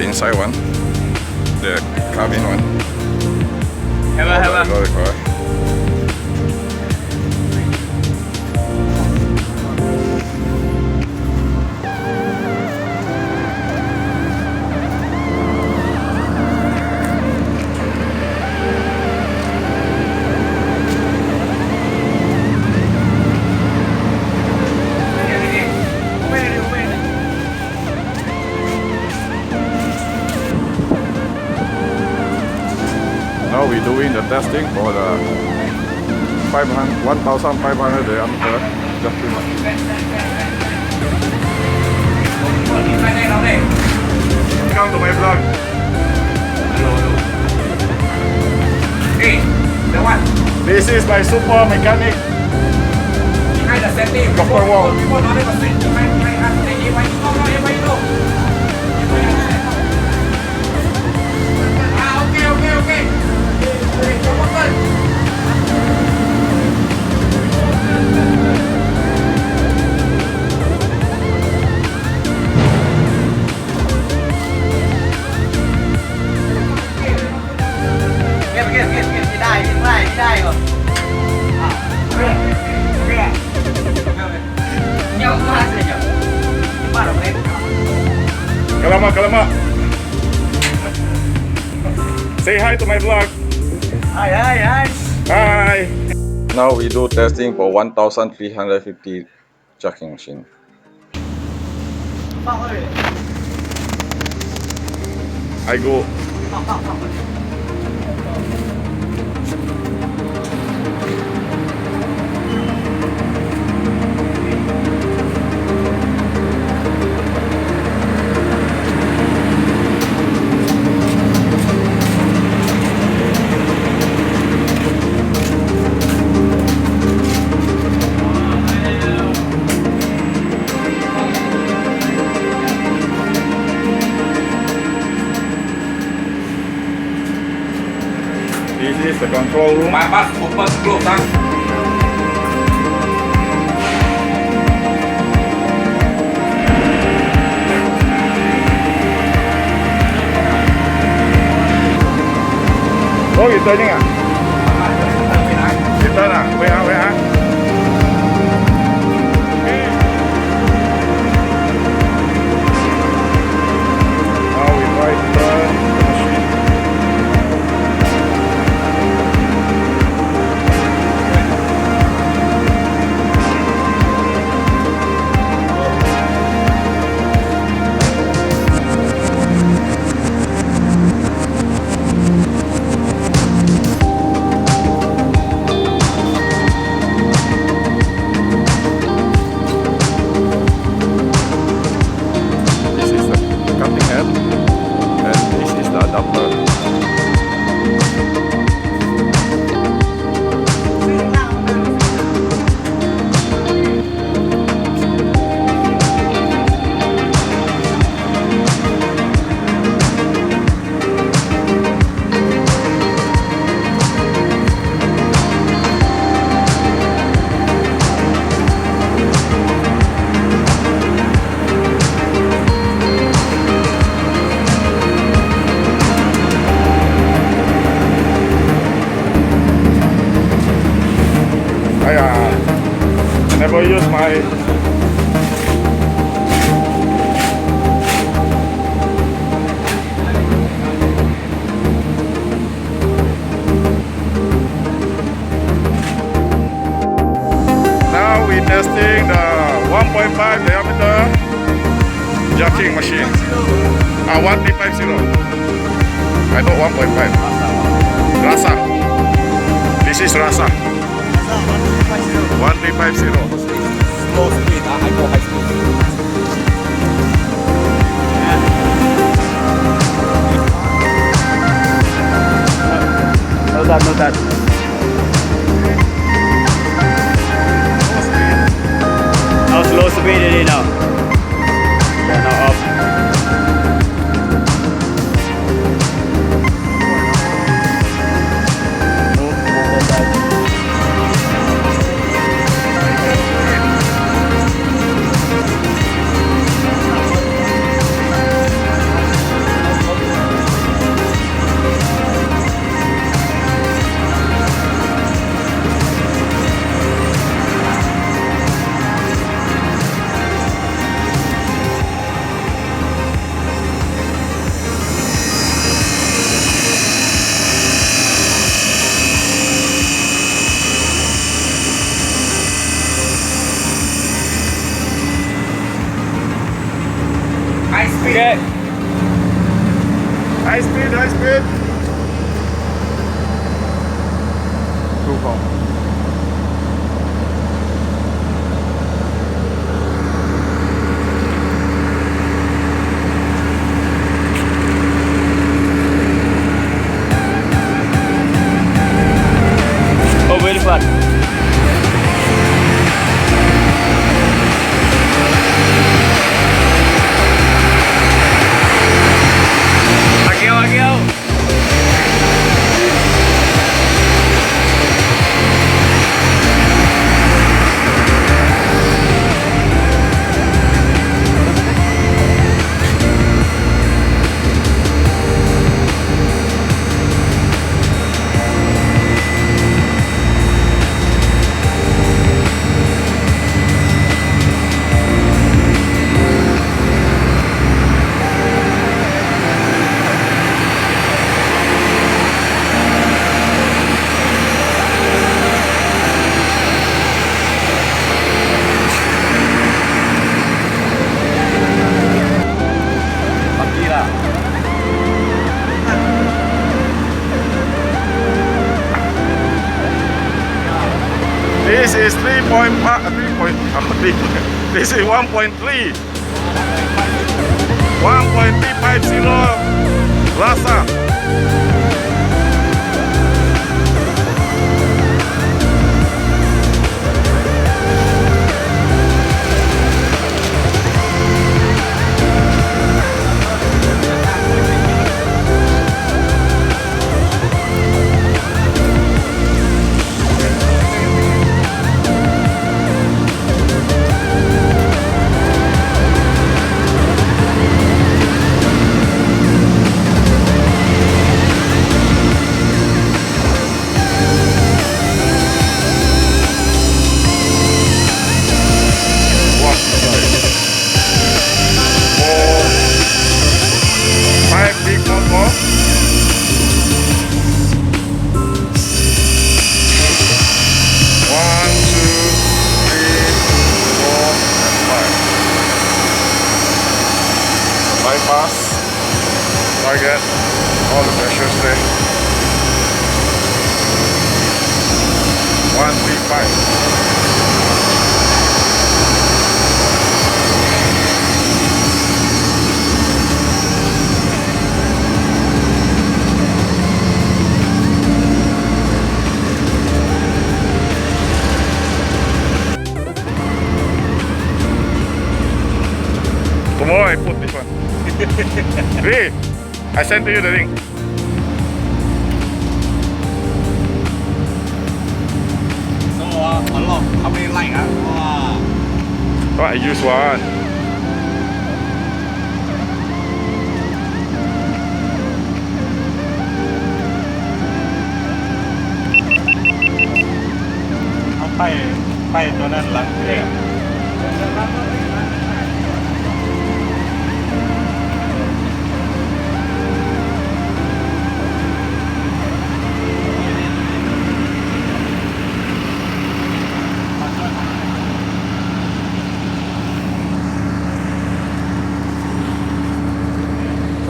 the inside one, the cabin one. Have Now we're doing the testing for the 1,500 diameter jacking machine. Welcome to my vlog. Hey, the one This is my super mechanic. behind the setting. Dr. Wong. Before not even set. Okay. Đây rồi. Nhau quá rồi nhỉ. Bắt đầu lên. Kalama. Say hi to my vlog. Hi. Hi. Now we do testing for 1,350 jacking machine. I go. This is the control room. Mas open close tak. Oh, you turning ah? You turn ah? Wait ah. Now we try to turn the machine. This is the cutting head, and this is the adapter. I never use my Now we're testing the 1.5 diameter jacking machine. 1350. I thought 1.5. Rasa. This is Rasa. 1350. Slow speed. I go high speed. No that. Now slow speed it now. Yeah, now up. High speed, high speed. Too far. Oh, very far. Lagi आओ. This is 3.5, this is 1.3. 1.350 Lhasa. Bypass, target, all the pressures there. 135. Tomorrow I put this one. Really? I sent to you the link. So, a lot. How many line? Wow. Oh, I use one.เอาไปตัวนั้นหลังเรียก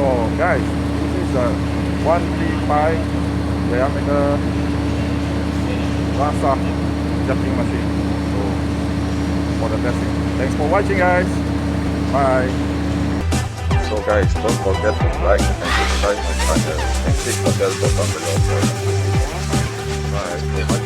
So guys, this is a 135 diameter Lhasa jumping machine. So for the testing. Thanks for watching guys. Bye. So guys, don't forget to like and subscribe my channel and click the bell button below. Bye.